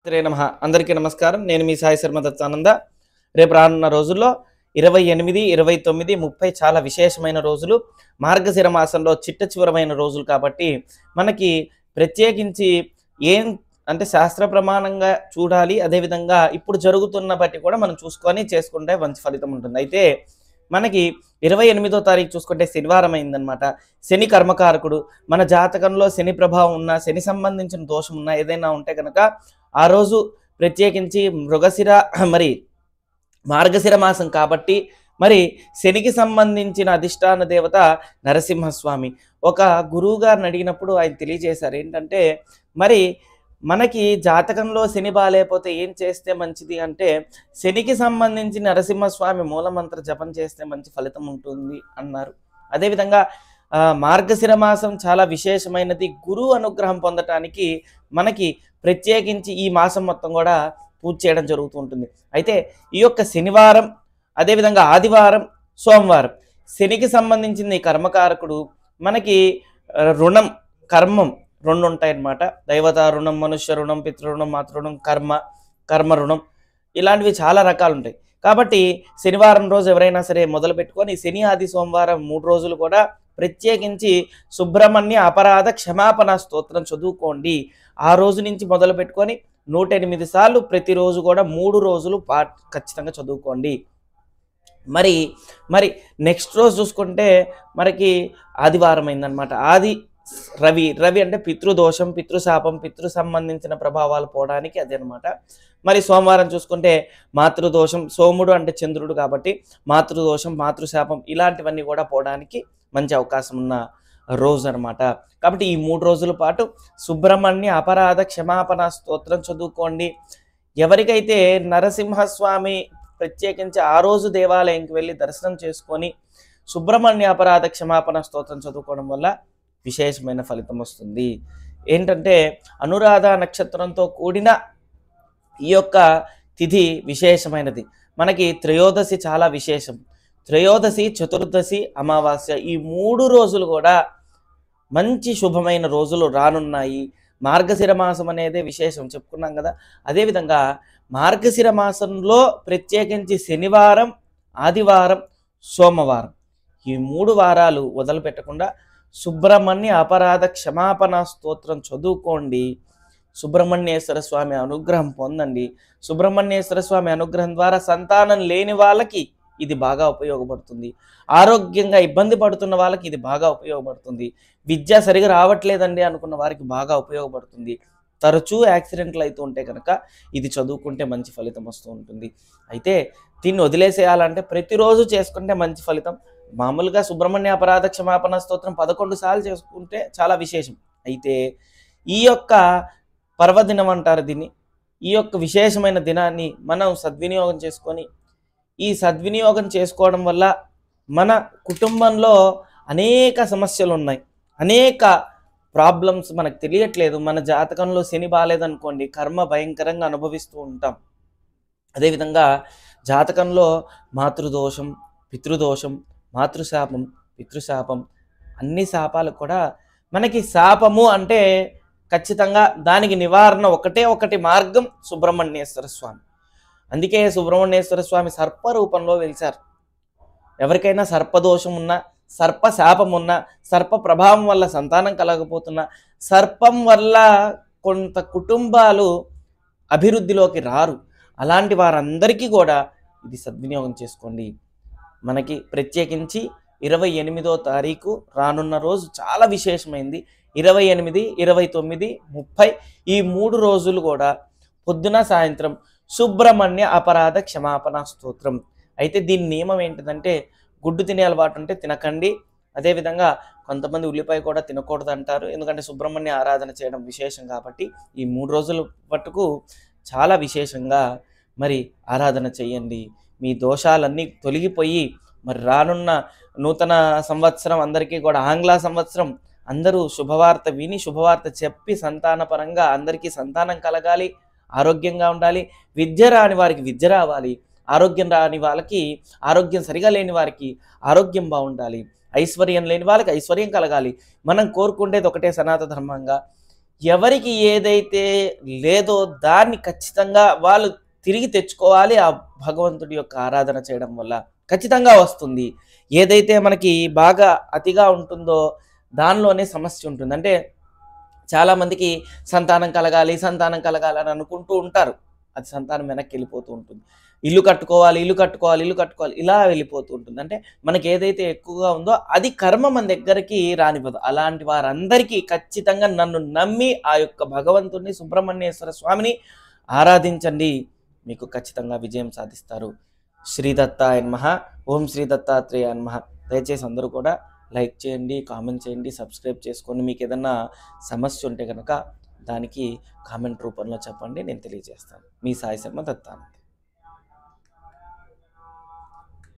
శ్రీ నమః. అందరికీ నమస్కారం. నేను మీ సాయి శర్మ దత్తానంద. రేపు రానున్న రోజుల్లో 28, 29, 30 చాలా విశేషమైన రోజులు. మార్గశిర మాసంలో చిట్ట చివరమైన రోజులు కాబట్టి మనకి ప్రత్యేకించి ఏం అంటే శాస్త్ర ప్రమాణంగా చూడాలి. అదేవిధంగా ఇప్పుడు జరుగుతున్న బట్టి కూడా మనం చూసుకొని చేసుకుంటే మంచి ఫలితం ఉంటుంది. అయితే మనకి 28వ తారీఖు చూసుకుంటే శనివారం అయిందనమాట. శని కర్మకారకుడు. మన జాతకంలో శని ప్రభావం ఉన్నా, శని సంబంధించిన దోషం ఉన్నా ఏదైనా ఉంటే కనుక ఆ రోజు ప్రత్యేకించి మృగశిర మరి మార్గశిర మాసం కాబట్టి మరి శనికి సంబంధించిన అధిష్టాన దేవత నరసింహస్వామి. ఒక గురువు గారిని అడిగినప్పుడు ఆయన తెలియజేశారు ఏంటంటే, మరి మనకి జాతకంలో శని బాలేకపోతే ఏం చేస్తే మంచిది అంటే, శనికి సంబంధించి నరసింహస్వామి మూలమంత్ర జపం చేస్తే మంచి ఫలితం ఉంటుంది అన్నారు. అదేవిధంగా మార్గశిర మాసం చాలా విశేషమైనది. గురువు అనుగ్రహం పొందటానికి మనకి ప్రత్యేకించి ఈ మాసం మొత్తం కూడా పూజ చేయడం జరుగుతూ ఉంటుంది. అయితే ఈ యొక్క శనివారం, అదేవిధంగా ఆదివారం, సోమవారం శనికి సంబంధించింది కర్మకారకుడు. మనకి రుణం, కర్మం రెండు ఉంటాయన్నమాట. దైవత రుణం, మనుష్య రుణం, పితృరుణం, మాతృరుణం, కర్మ రుణం, ఇలాంటివి చాలా రకాలు ఉంటాయి. కాబట్టి శనివారం రోజు ఎవరైనా సరే మొదలు పెట్టుకొని శని, ఆది, సోమవారం 3 రోజులు కూడా ప్రత్యేకించి సుబ్రహ్మణ్య అపరాధ క్షమాపణ స్తోత్రం చదువుకోండి. ఆ రోజు నుంచి మొదలు పెట్టుకొని 108 సార్లు ప్రతిరోజు కూడా 3 రోజులు ఖచ్చితంగా చదువుకోండి. మరి నెక్స్ట్ రోజు చూసుకుంటే మనకి ఆదివారం అయిందనమాట. రవి అంటే పితృదోషం, పితృశాపం, పితృ సంబంధించిన ప్రభావాలు పోవడానికి అదనమాట. మరి సోమవారం చూసుకుంటే మాతృదోషం, సోముడు అంటే చంద్రుడు కాబట్టి మాతృదోషం, మాతృశాపం ఇలాంటివన్నీ కూడా పోవడానికి మంచి అవకాశం ఉన్న రోజు అనమాట. కాబట్టి ఈ 3 రోజుల పాటు సుబ్రహ్మణ్య అపరాధ క్షమాపణ స్తోత్రం చదువుకోండి. ఎవరికైతే నరసింహస్వామి ప్రత్యేకించి ఆ రోజు దేవాలయంకి వెళ్ళి దర్శనం చేసుకొని సుబ్రహ్మణ్య అపరాధ క్షమాపణ స్తోత్రం చదువుకోవడం వల్ల విశేషమైన ఫలితం వస్తుంది. ఏంటంటే అనురాధ నక్షత్రంతో కూడిన ఈ యొక్క తిథి విశేషమైనది. మనకి త్రయోదశి చాలా విశేషం. త్రయోదశి, చతుర్దశి, అమావాస్య ఈ 3 రోజులు కూడా మంచి శుభమైన రోజులు రానున్నాయి. మార్గశిర మాసం అనేది విశేషం చెప్పుకున్నాం కదా. అదేవిధంగా మార్గశిర మాసంలో ప్రత్యేకించి శనివారం, ఆదివారం, సోమవారం ఈ 3 వారాలు వదిలిపెట్టకుండా సుబ్రహ్మణ్య అపరాధ క్షమాపణ స్తోత్రం చదువుకోండి. సుబ్రహ్మణ్యేశ్వర స్వామి అనుగ్రహం పొందండి. సుబ్రహ్మణ్యేశ్వర స్వామి అనుగ్రహం ద్వారా సంతానం లేని వాళ్ళకి ఇది బాగా ఉపయోగపడుతుంది. ఆరోగ్యంగా ఇబ్బంది పడుతున్న వాళ్ళకి ఇది బాగా ఉపయోగపడుతుంది. విద్య సరిగా రావట్లేదండి అనుకున్న వారికి బాగా ఉపయోగపడుతుంది. తరచూ యాక్సిడెంట్లు అవుతూ ఉంటే కనుక ఇది చదువుకుంటే మంచి ఫలితం వస్తూ ఉంటుంది. అయితే దీన్ని వదిలేసేయాలంటే ప్రతిరోజు చేసుకుంటే మంచి ఫలితం. మామూలుగా సుబ్రహ్మణ్య అపరాధ క్షమాపణ స్తోత్రం 11 సార్లు చేసుకుంటే చాలా విశేషం. అయితే ఈ యొక్క పర్వదినం అంటారు దీన్ని. ఈ యొక్క విశేషమైన దినాన్ని మనం సద్వినియోగం చేసుకొని, ఈ సద్వినియోగం చేసుకోవడం వల్ల మన కుటుంబంలో అనేక సమస్యలు ఉన్నాయి, అనేక ప్రాబ్లమ్స్ మనకు తెలియట్లేదు. మన జాతకంలో శని బాలేదనుకోండి, కర్మ భయంకరంగా అనుభవిస్తూ ఉంటాం. అదేవిధంగా జాతకంలో మాతృదోషం, పితృదోషం, మాతృశాపం, పితృశాపం అన్ని శాపాలు కూడా మనకి శాపము అంటే ఖచ్చితంగా దానికి నివారణ ఒకటి మార్గం సుబ్రహ్మణ్యేశ్వర స్వామి. అందుకే సుబ్రహ్మణ్యేశ్వర స్వామి సర్ప రూపంలో వెలిశారు. ఎవరికైనా సర్పదోషం ఉన్నా, సర్ప శాపం ఉన్నా, సర్ప ప్రభావం వల్ల సంతానం కలగకపోతున్నా, సర్పం వల్ల కొంత కుటుంబాలు అభివృద్ధిలోకి రారు, అలాంటి వారందరికీ కూడా ఇది సద్వినియోగం చేసుకోండి. మనకి ప్రత్యేకించి 28వ తారీఖు రానున్న రోజు చాలా విశేషమైంది. 28, 29, 30 ఈ 3 రోజులు కూడా పొద్దున సాయంత్రం సుబ్రహ్మణ్య అపరాధ క్షమాపణ స్తోత్రం. అయితే దీని నియమం ఏంటిదంటే, గుడ్డు తినే అలవాటు ఉంటే తినకండి. అదేవిధంగా కొంతమంది ఉల్లిపాయ కూడా తినకూడదు అంటారు. ఎందుకంటే సుబ్రహ్మణ్య ఆరాధన చేయడం విశేషం కాబట్టి ఈ 3 రోజుల పట్టుకు చాలా విశేషంగా మరి ఆరాధన చేయండి. మీ దోషాలన్నీ తొలగిపోయి మరి రానున్న నూతన సంవత్సరం అందరికీ కూడా ఆంగ్ల సంవత్సరం అందరూ శుభవార్త విని, శుభవార్త చెప్పి సంతానపరంగా అందరికీ సంతానం కలగాలి, ఆరోగ్యంగా ఉండాలి. విద్య రాని వారికి విద్య రావాలి, ఆరోగ్యం రాని వాళ్ళకి ఆరోగ్యం సరిగా లేని వారికి ఆరోగ్యం బాగుండాలి, ఐశ్వర్యం లేని వాళ్ళకి ఐశ్వర్యం కలగాలి. మనం కోరుకుండేది ఒకటే సనాతన ధర్మంగా ఎవరికి ఏదైతే లేదో దాన్ని ఖచ్చితంగా వాళ్ళు తిరిగి తెచ్చుకోవాలి. ఆ భగవంతుడి యొక్క ఆరాధన చేయడం వల్ల ఖచ్చితంగా వస్తుంది. ఏదైతే మనకి బాగా అతిగా ఉంటుందో దానిలోనే సమస్య ఉంటుంది. అంటే చాలామందికి సంతానం కలగాలి, సంతానం కలగాలి అని అనుకుంటూ ఉంటారు. అది సంతానం వెనక్కెళ్ళిపోతూ ఉంటుంది. ఇల్లు కట్టుకోవాలి, ఇల్లు కట్టుకోవాలి, ఇల్లు కట్టుకోవాలి ఇలా వెళ్ళిపోతూ ఉంటుంది. అంటే మనకి ఏదైతే ఎక్కువగా ఉందో అది కర్మ మన దగ్గరికి రానివ్వదు. అలాంటి వారందరికీ ఖచ్చితంగా నన్ను నమ్మి ఆ యొక్క భగవంతుడిని సుబ్రహ్మణ్యేశ్వర స్వామిని ఆరాధించండి. మీకు ఖచ్చితంగా విజయం సాధిస్తారు. శ్రీ దత్తాయ నమః. ఓం శ్రీ దత్తాత్రేయాయ నమః. దయచేసి అందరూ కూడా లైక్ చేయండి, కామెంట్ చేయండి, సబ్స్క్రైబ్ చేసుకోండి. మీకు ఏదన్నా సమస్య ఉంటే గనక దానికి కామెంట్ రూపంలో చెప్పండి, నేను తెలియజేస్తాను. మీ సాయి శర్మ దత్తానంద్.